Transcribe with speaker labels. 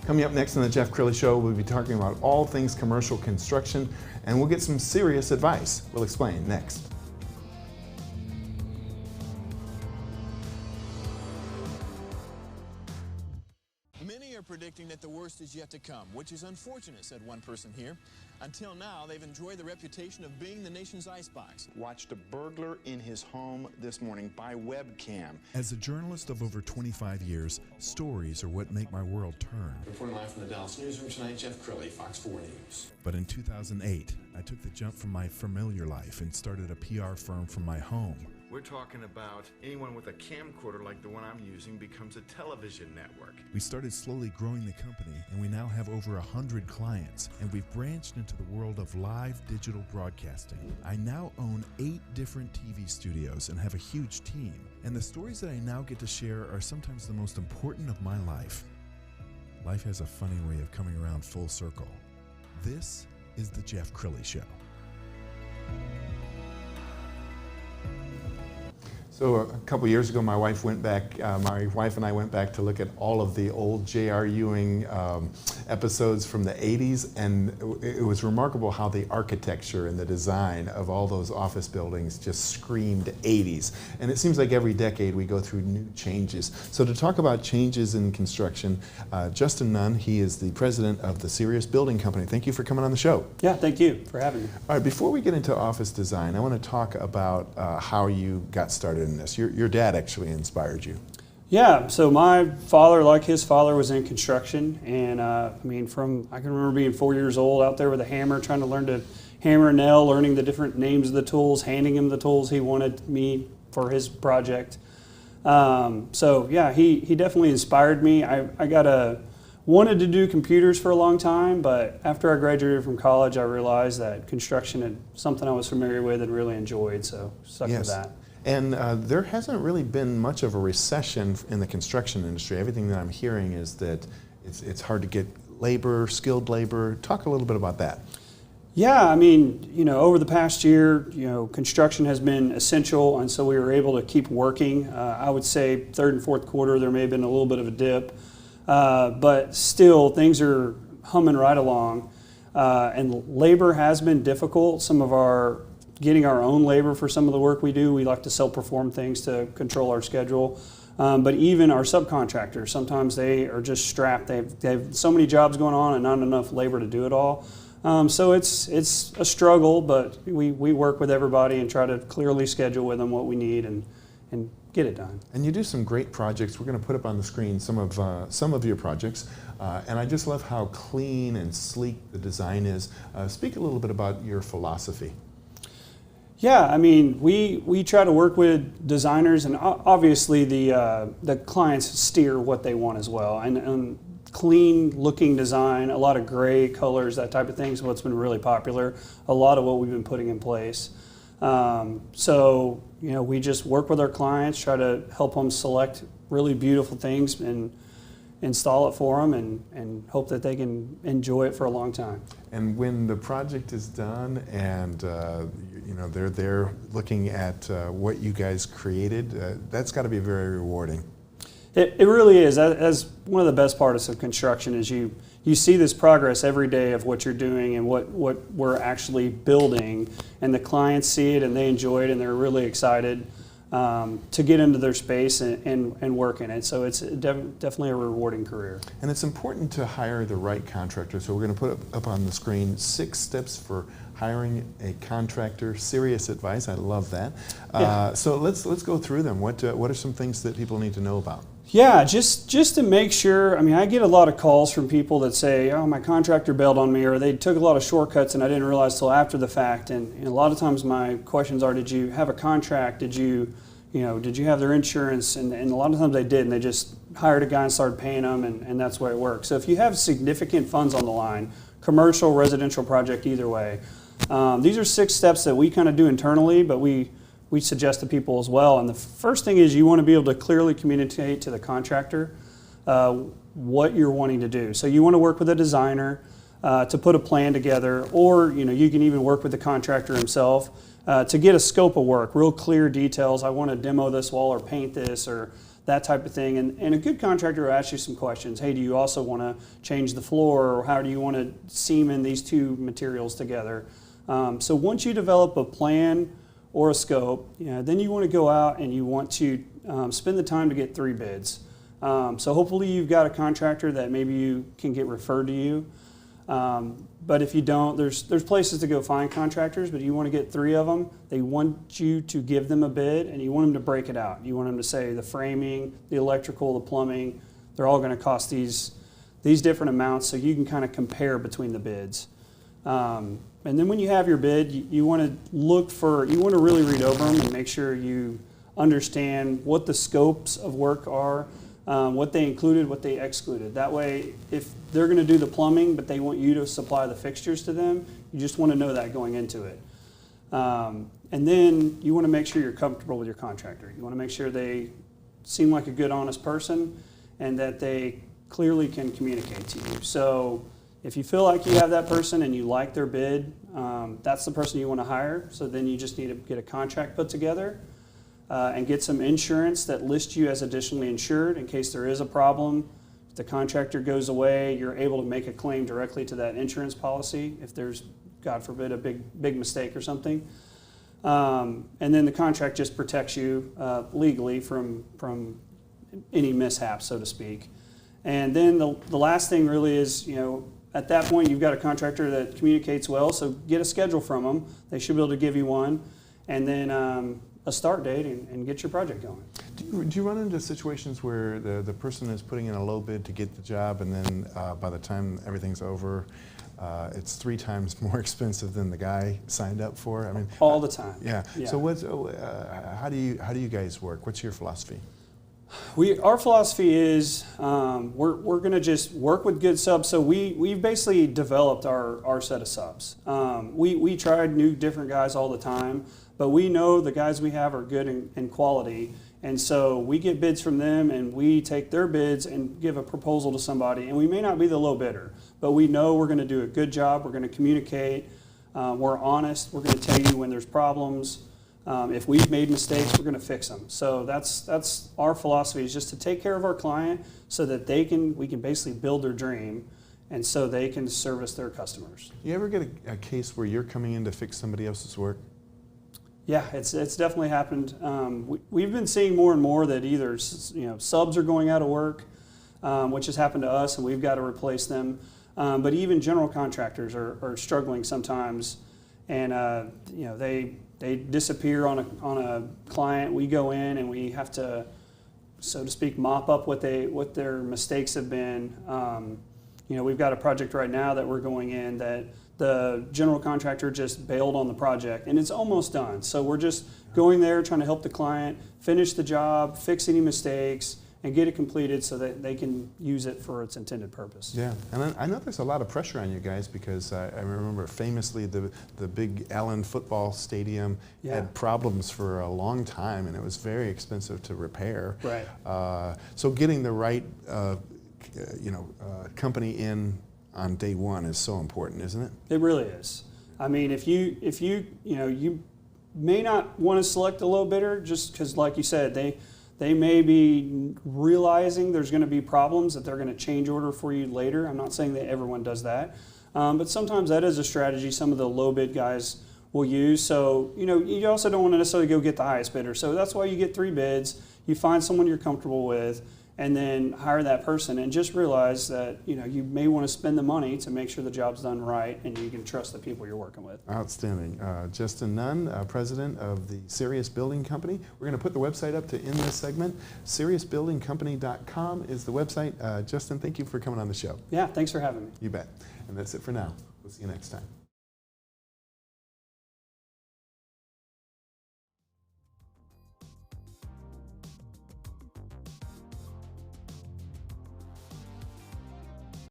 Speaker 1: Coming up next on the Jeff Crilley Show, we'll be talking about all things commercial construction, and we'll get some serious advice. We'll explain next.
Speaker 2: Many are predicting that the worst is yet to come, which is unfortunate, said one person here. Until now, they've enjoyed the reputation of being the nation's icebox.
Speaker 3: Watched a burglar in his home this morning by webcam.
Speaker 4: As a journalist of over 25 years, stories are what make my world turn.
Speaker 5: Reporting live from the Dallas newsroom tonight, Jeff Crilley, Fox 4 News.
Speaker 4: But in 2008, I took the jump from my familiar life and started a PR firm from my home.
Speaker 6: We're talking about anyone with a camcorder like the one I'm using becomes a television network.
Speaker 4: We started slowly growing the company, and we now have over 100 clients, and we've branched into the world of live digital broadcasting. I now own 8 different TV studios and have a huge team, and the stories that I now get to share are sometimes the most important of my life. Life has a funny way of coming around full circle. This is the Jeff Crilley Show.
Speaker 1: So a couple years ago, my wife and I went back to look at all of the old J.R. Ewing episodes from the 80s, and it was remarkable how the architecture and the design of all those office buildings just screamed 80s. And it seems like every decade we go through new changes. So to talk about changes in construction, Justin Nunn, he is the president of the Sirius Building Company. Thank you for coming on the show.
Speaker 7: Yeah, thank you for having me.
Speaker 1: All right, before we get into office design, I want to talk about how you got started in this. Your dad actually inspired you.
Speaker 7: Yeah, so my father, like his father, was in construction, and I can remember being 4 years old out there with a hammer, trying to learn to hammer a nail, learning the different names of the tools, handing him the tools he wanted me for his project. So yeah, he definitely inspired me. I wanted to do computers for a long time, but after I graduated from college, I realized that construction had something I was familiar with and really enjoyed, so stuck with that.
Speaker 1: And there hasn't really been much of a recession in the construction industry. Everything that I'm hearing is that it's hard to get labor, skilled labor. Talk a little bit about that.
Speaker 7: Yeah, over the past year, construction has been essential, and so we were able to keep working. I would say third and fourth quarter, there may have been a little bit of a dip, but still things are humming right along. And labor has been difficult. Getting our own labor for some of the work we do. We like to self-perform things to control our schedule. But even our subcontractors, sometimes they are just strapped. They have so many jobs going on and not enough labor to do it all. So it's a struggle, but we work with everybody and try to clearly schedule with them what we need and get it done.
Speaker 1: And you do some great projects. We're going to put up on the screen some of your projects. And I just love how clean and sleek the design is. Speak a little bit about your philosophy.
Speaker 7: Yeah, we try to work with designers, and obviously the clients steer what they want as well. And clean looking design, a lot of gray colors, that type of thing is what's been really popular. A lot of what we've been putting in place. So we just work with our clients, try to help them select really beautiful things and install it for them, and hope that they can enjoy it for a long time.
Speaker 1: And when the project is done and they're there looking at what you guys created, that's got to be very rewarding.
Speaker 7: It really is. As one of the best parts of construction is you see this progress every day of what you're doing and what we're actually building, and the clients see it and they enjoy it and they're really excited to get into their space and work in it. So it's definitely a rewarding career.
Speaker 1: And it's important to hire the right contractor. So we're going to put up on the screen 6 steps for hiring a contractor. Serious advice. I love that.
Speaker 7: Yeah.
Speaker 1: So let's go through them. What are some things that people need to know about?
Speaker 7: Yeah, just to make sure. I get a lot of calls from people that say, "Oh, my contractor bailed on me," or they took a lot of shortcuts and I didn't realize till after the fact. And a lot of times my questions are, "Did you have a contract? Did you have their insurance?" And a lot of times they didn't. They just hired a guy and started paying them, and that's the way it works. So if you have significant funds on the line, commercial, residential project, either way, these are 6 steps that we kind of do internally, but we suggest to people as well. And the first thing is you want to be able to clearly communicate to the contractor what you're wanting to do. So you want to work with a designer to put a plan together, or you can even work with the contractor himself to get a scope of work, real clear details. I want to demo this wall or paint this, or that type of thing. And a good contractor will ask you some questions. Hey, do you also want to change the floor, or how do you want to seam in these two materials together? So once you develop a plan or a scope, then you want to go out and you want to spend the time to get 3 bids. So hopefully you've got a contractor that maybe you can get referred to you. But if you don't, there's places to go find contractors, but you want to get 3 of them. They want you to give them a bid, and you want them to break it out. You want them to say the framing, the electrical, the plumbing, they're all going to cost these different amounts, so you can kind of compare between the bids. And then when you have your bid, you want to really read over them and make sure you understand what the scopes of work are, what they included, what they excluded. That way, if they're going to do the plumbing, but they want you to supply the fixtures to them, you just want to know that going into it. And then you want to make sure you're comfortable with your contractor. You want to make sure they seem like a good, honest person and that they clearly can communicate to you. So if you feel like you have that person and you like their bid, that's the person you want to hire. So then you just need to get a contract put together and get some insurance that lists you as additionally insured in case there is a problem. If the contractor goes away, you're able to make a claim directly to that insurance policy if there's, God forbid, a big mistake or something. And then the contract just protects you legally from any mishap, so to speak. And then the last thing really is, at that point you've got a contractor that communicates well, so get a schedule from them. They should be able to give you one. And then a start date and get your project going.
Speaker 1: Do you run into situations where the person is putting in a low bid to get the job, and then by the time everything's over, it's 3 times more expensive than the guy signed up for? I mean,
Speaker 7: all the time.
Speaker 1: Yeah. So how do you guys work? What's your philosophy?
Speaker 7: Our philosophy is we're going to just work with good subs. So we've basically developed our set of subs. We tried new different guys all the time, but we know the guys we have are good in quality. And so we get bids from them, and we take their bids and give a proposal to somebody. And we may not be the low bidder, but we know we're going to do a good job. We're going to communicate. We're honest. We're going to tell you when there's problems. If we've made mistakes, we're going to fix them. So that's our philosophy, is just to take care of our client so that we can basically build their dream, and so they can service their customers.
Speaker 1: You ever get a case where you're coming in to fix somebody else's work?
Speaker 7: Yeah, it's definitely happened. We've been seeing more and more that either subs are going out of work, which has happened to us, and we've got to replace them. But even general contractors are struggling sometimes, and they disappear on a client. We go in and we have to, so to speak, mop up what their mistakes have been. We've got a project right now that we're going in that the general contractor just bailed on the project, and it's almost done. So we're just going there, trying to help the client finish the job, fix any mistakes, and get it completed so that they can use it for its intended purpose.
Speaker 1: Yeah, and I know there's a lot of pressure on you guys, because I remember famously the big Allen football stadium had problems for a long time, and it was very expensive to repair.
Speaker 7: Right.
Speaker 1: So getting the right company in on day one is so important, isn't it?
Speaker 7: It really is. I mean, if you may not want to select a low bidder just because, like you said, they may be realizing there's going to be problems that they're going to change order for you later. I'm not saying that everyone does that, but sometimes that is a strategy some of the low bid guys will use. So you also don't want to necessarily go get the highest bidder. So that's why you get 3 bids. You find someone you're comfortable with, and then hire that person, and just realize that you may want to spend the money to make sure the job's done right, and you can trust the people you're working with.
Speaker 1: Outstanding. Justin Nunn, president of the Sirius Building Company. We're going to put the website up to end this segment. SiriusBuildingCompany.com is the website. Justin, thank you for coming on the show.
Speaker 7: Yeah, thanks for having me.
Speaker 1: You bet. And that's it for now. We'll see you next time.